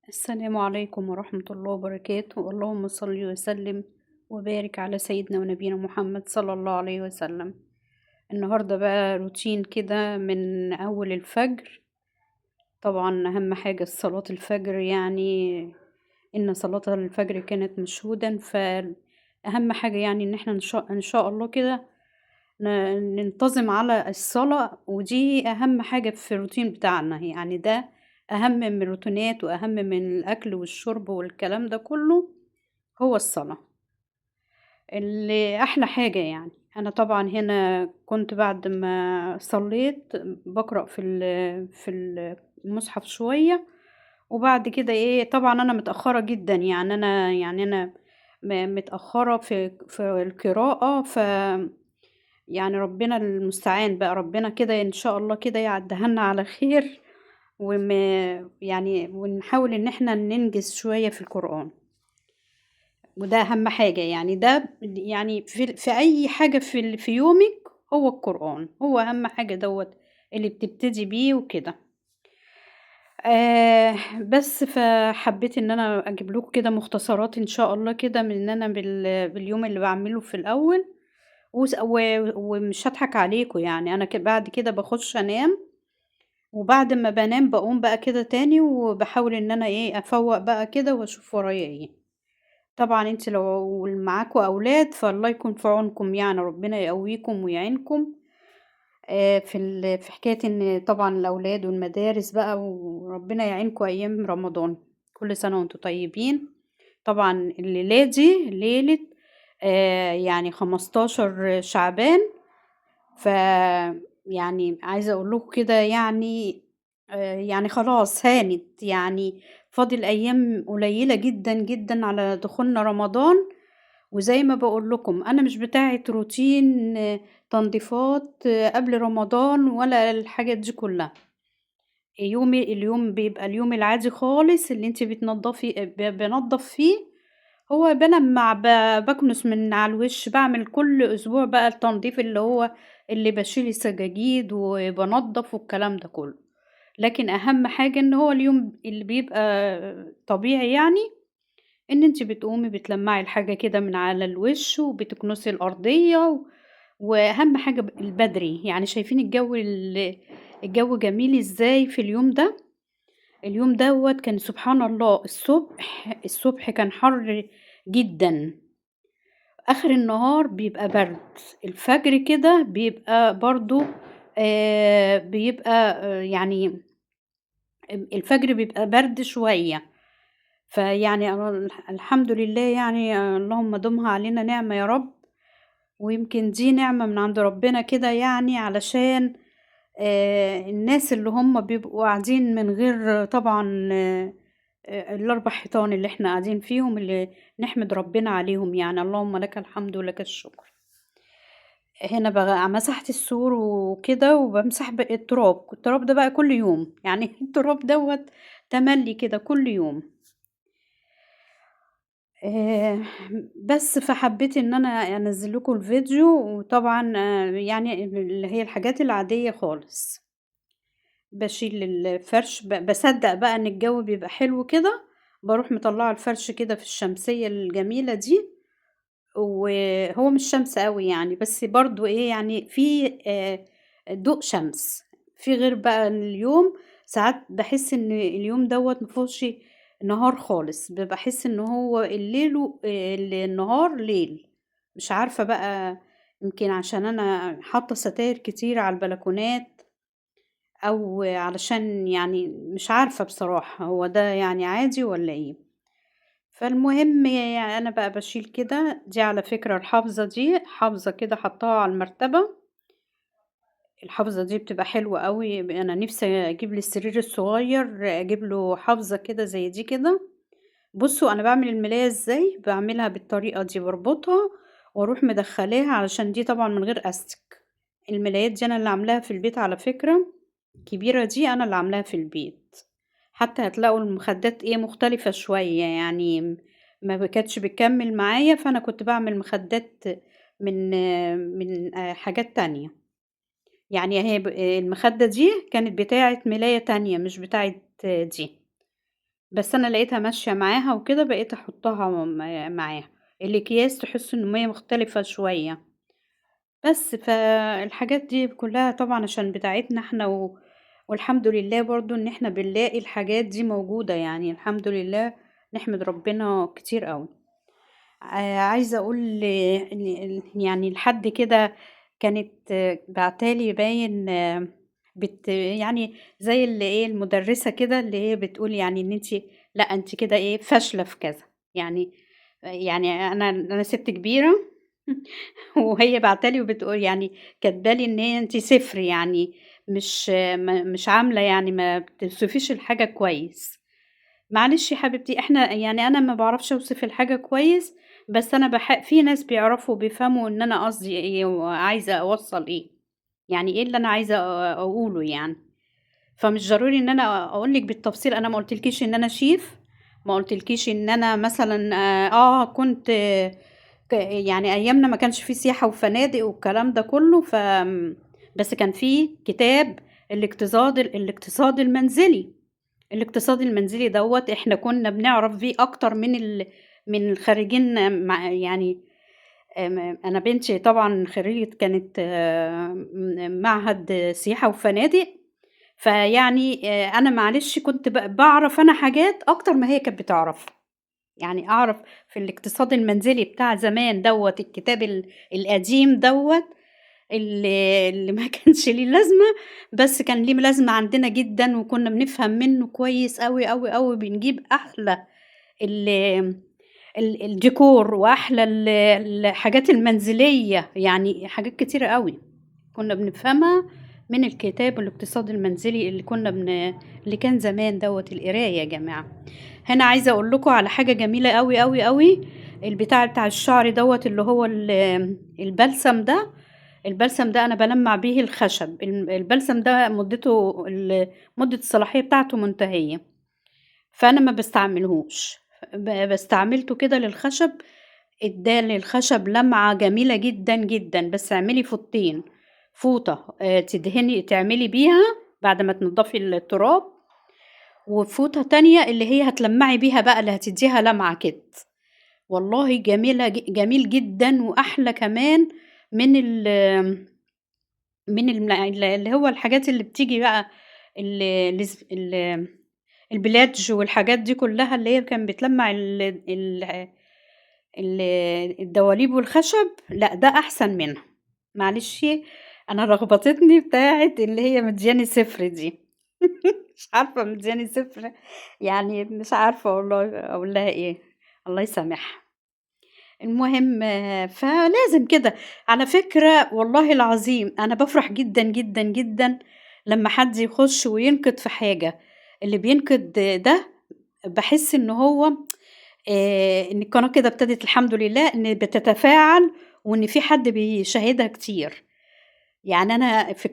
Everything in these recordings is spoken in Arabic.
السلام عليكم ورحمة الله وبركاته. اللهم صل وسلم وبارك على سيدنا ونبينا محمد صلى الله عليه وسلم. النهاردة بقى روتين كده من أول الفجر. طبعا أهم حاجة صلاة الفجر، يعني إن صلاة الفجر كانت مشهودا، فأهم حاجة يعني إن احنا إن شاء الله كده ننتظم على الصلاة، ودي أهم حاجة في الروتين بتاعنا. يعني ده أهم من الروتينات وأهم من الأكل والشرب والكلام ده كله، هو الصلاة اللي أحلى حاجة. يعني أنا طبعا هنا كنت بعد ما صليت بقرأ في المصحف شوية، وبعد كده إيه، طبعا أنا متأخرة جدا، يعني أنا متأخرة في القراءة. يعني ربنا المستعان بقى، ربنا كده إن شاء الله كده يعدّيها لنا على خير، يعني ونحاول إن إحنا ننجز شوية في القرآن، وده أهم حاجة. يعني ده يعني في أي حاجة في يومِك، هو القرآن، هو أهم حاجة دوّة اللي بتبتدي بيه وكده. بس فحبيت إن أنا أجيب لكم كده مختصرات إن شاء الله كده من إن أنا باليوم اللي باعمله في الأول. ومش هاضحك عليكم، يعني أنا بعد كده باخش أنام، وبعد ما بانام باقوم بقى كده تاني، وباحاول إن أنا إيه، أفوّق بقى كده وأشوف ورايا إيه. طبعًا أنتِ لو معاكم أولاد فالله يكون في عونكم، يعني ربنا يقويكم ويعينكم في حكاية إن طبعًا الأولاد والمدارس بقى، وربنا يعينكم أيام رمضان. كل سنة وأنتم طيبين. طبعًا الليلة دي ليلة يعني 15 شعبان. ف يعني عايزة أقول لكم كده، يعني يعني خلاص هانت، يعني فاضل أيام قليلة جدًا، جدًا على دخولنا رمضان. وزي ما باقول لكم أنا مش بتاعة روتين تنضيفات قبل رمضان ولا الحاجات دي كلها. اليوم بيبقى اليوم العادي خالص اللي أنتِ بتنضفي بانضف فيه. هو بانام باكنس من على الوش، باعمل كل أسبوع بقى التنضيف اللي هو اللي باشيل السجاجيد وبانضف والكلام ده كله. لكن أهم حاجة إن هو اليوم اللي بيبقى طبيعي، يعني إن أنتِ بتقومي بتلمّعي الحاجة كده من على الوش وبتكنسي الأرضية، وأهم حاجة البدري. يعني شايفين الجو جميل إزاي في اليوم ده؟ اليوم دوّة كان سبحان الله الصبح كان حَر جدًا، آخر النهار بيبقى برد، الفجر كده بيبقى برضه بيبقى يعني الفجر بيبقى برد شوية. فيعني أنا الحمد لله، يعني اللهم دُمها علينا نعمة يا رب. ويمكن دي نعمة من عند ربنا كده، يعني علشان الناس اللي هم بيبقوا قاعدين من غير طبعًا ال4 حيطان اللي إحنا قاعدين فيهم، اللي نحمد ربنا عليهم، يعني اللهم لك الحمد ولك الشكر. هنا بقى مسحت السور وكده، وبامسح التراب ده بقى كل يوم، يعني التراب دوّة تملي كده كل يوم. آآ بس فحبيت إن أنا أنزّل لكم الفيديو، وطبعًا يعني اللي هي الحاجات العادية خالص. باشيل الفرش، باصدّق بقى إن الجو بيبقى حلو كده، باروح مطلّعة الفرش كده في الشمسية الجميلة دي. وهو مش شمس أوي يعني، بس برضه إيه، يعني في ضوء شمس. في غير بقى اليوم ساعات باحس إن اليوم دوّة ما فيهوش نهار خالص، باحس إن هو الليل النهار ليل. مش عارفة بقى، يمكن عشان أنا حاطة ستاير كتير على البلكونات، أو علشان يعني مش عارفة بصراحة هو ده يعني عادي والّا إيه. فالمهم يعني أنا بقى باشيل كده، دي على فكرة الحافظة دي حافظة كده حاطاها على المرتبة. الحافظة دي بتبقى حلوة أوي، أنا نفسي أجيب للسرير الصغير أجيب له حافظة كده زي دي كده. بُصّوا أنا باعمل الملاية إزاي، باعملها بالطريقة دي، باربطها وأروح مدخلاها علشان دي طبعًا من غير أستك. الملايات دي أنا اللي عاملاها في البيت على فكرة، الكبيرة دي أنا اللي عاملاها في البيت. حتى هتلاقوا المخدات إيه، مختلفة شوية، يعني ما كانتش بتكمّل معايا، فأنا كنت باعمل مخدات من حاجات تانية. يعني هي المخدة دي كانت بتاعة ملاية تانية مش بتاعة دي. بس أنا لقيتها ماشية معاها وكده بقيت أحطها معاها، الأكياس تحسّي إن هي مختلفة شوية. بس فالحاجات دي كلّها طبعًا عشان بتاعتنا إحنا والحمد لله برضه إن إحنا بنلاقي الحاجات دي موجودة، يعني الحمد لله نحمد ربنا كتير أوي. عايزة أقول يعني لحد كده كانت باعتة لي باين يعني زي اللي إيه، المُدرّسة كده اللي هي بتقول يعني إن أنتِ لأ، أنتِ كده إيه، فاشلة في كذا. يعني أنا سِت كبيرة وهي باعتة لي وبتقول يعني كاتبة لي إن هي أنتِ صفر يعني مش عاملة يعني ما بتوصفيش الحاجة كويس. معلش يا حبيبتي إحنا يعني أنا ما باعرفش أوصف الحاجة كويس، بس أنا في ناس بيعرفوا وبيفهموا إن أنا قصدي إيه وعايزة أوصّل إيه، يعني إيه اللي أنا عايزة أقوله يعني. فمش ضروري إن أنا أقول لِك بالتفصيل، أنا ما قُلتلكيش إن أنا شيف، ما قُلتلكيش إن أنا مثلًا كنت يعني أيامنا ما كانش في سياحة وفنادق والكلام ده كلّه، بس كان في كتاب الاقتصاد المنزلي. الاقتصاد المنزلي دوّة إحنا كنا بنعرف بيه أكتر من الخريجين يعني أنا بنتي طبعًا خريجة كانت معهد سياحة وفنادق، فيعني أنا معلش كنت باعرف أنا حاجات أكتر ما هي كانت بتعرفها، يعني أعرف في الاقتصاد المنزلي بتاع زمان دوّة الكتاب القديم دوّة اللي ما كانش ليه لازمة، بس كان ليه لازمة عندنا جدًا وكنا بنفهم منه كويس أوي، أوي، أوي، بنجيب أحلى ال الديكور وأحلى الحاجات المنزلية، يعني حاجات كتيرة أوي كنا بنفهمها من الكتاب الاقتصاد المنزلي اللي كان زمان دوّة القراية يا جماعة. هنا عايزة أقول لكم على حاجة جميلة أوي، أوي، أوي، بتاع الشعر دوّة اللي هو البلسم ده. البلسم ده أنا بالمّع بيه الخشب، البلسم ده مدة الصلاحية بتاعته منتهية، فأنا ما باستعملهوش، باستعملته كده للخشب، ادّى للخشب لمعة جميلة جدًا، جدًا، بس اعملي فوطتين، فوطة تعملي بيها بعد ما تنضّفي التراب، وفوطة تانية اللي هي هتلمّعي بيها بقى اللي هتدّيها لمعة كده. والله جميلة جميل جدًا وأحلى كمان من اللي هو الحاجات اللي بتيجي بقى ال الس البلاتج والحاجات دي كلّها اللي هي كان بتلمّع ال الدواليب والخشب، لأ ده أحسن منها. معلش أنا لخبطتني بتاعة اللي هي مدياني صفر دي. مش عارفة مدياني صفر يعني مش عارفة والله أقول لها إيه، الله يسامحها. المهم فلازم كده. على فكرة والله العظيم أنا بافرح جدًا، جدًا، جدًا لمّا حد يخُش وينقد في حاجة، اللي بينقد ده باحس إن هو إن القناة كده ابتدت الحمد لله إن بتتفاعل وإن في حد بيشاهدها كتير. يعني أنا في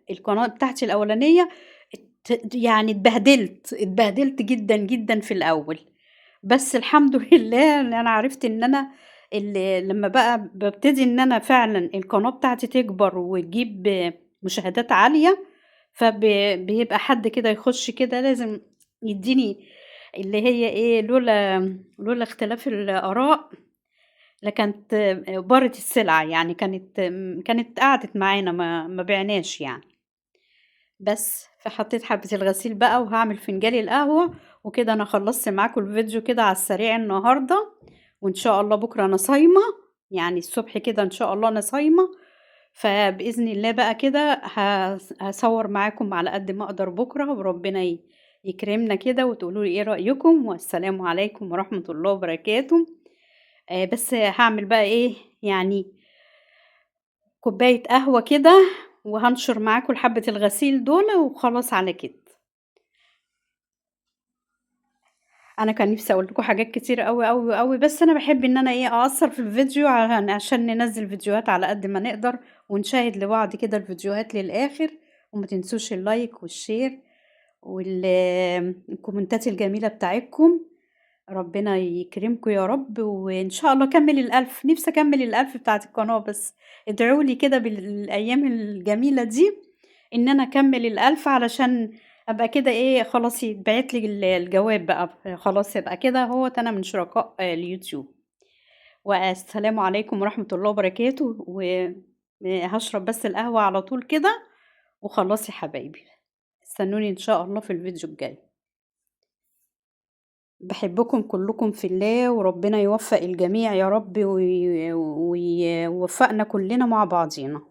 القناة بتاعتي الأولانية يعني اتبهدلت جدًا، جدًا في الأول. بس الحمد لله إن أنا عرفت إن أنا لمّا بقى بابتدي إن أنا فعلًا القناة بتاعتي تكبر وتجيب مشاهدات عالية، بيبقى حد كده يخش كده لازم يدّيني اللي هي إيه، لولا اختلاف الآراء لكانت بارت السلعة، يعني كانت قعدت معانا ما بعناش يعني. بس، فحطيت حبة الغسيل بقى وهاعمل فنجان القهوة، وكده أنا خلّصت معاكم الفيديو كده على السريع النهارده، وإن شاء الله بكرة أنا صايمة، يعني الصبح كده إن شاء الله أنا صايمة، فبإذن الله بقى كده هاصوّر معاكم على قد ما أقدر بكرة، وربنا يكرمنا كده وتقولوا لي إيه رأيكم، والسلام عليكم ورحمة الله وبركاته. بس هاعمل بقى إيه، يعني كوباية قهوة كده، وهانشر معاكم الحبة الغسيل دُول وخلاص على كده. أنا كان نفسي أقول لكم حاجات كتيرة أوي، أوي، أوي، بس أنا باحب إن أنا إيه، أقصّر في الفيديو عشان ننزّل فيديوهات على قد ما نقدر، ونشاهد لبعض كده الفيديوهات للآخر، وما تنسوش اللايك والshare الكومنتات الجميلة بتاعتكم، ربنا يكرمكم يا رب، وإن شاء الله أكمّل ال1000 نفسي أكمّل ال1000 بتاعة القناة بس ادعوا لي كده بالأيام الجميلة دي إن أنا أكمّل ال1000 علشان أبقى كده إيه خلاص يتبعت لي الجواب بقى، خلاص يبقى كده أهوّة أنا من شركاء اليوتيوب. والسلام عليكم ورحمة الله وبركاته، هاشرب بس القهوة على طول كده وخلاص يا حبايبي، استنوني إن شاء الله في الفيديو الجاي. باحبكم كلكم في الله، وربنا يوفق الجميع يا رب ويوفقنا كلنا مع بعضينا.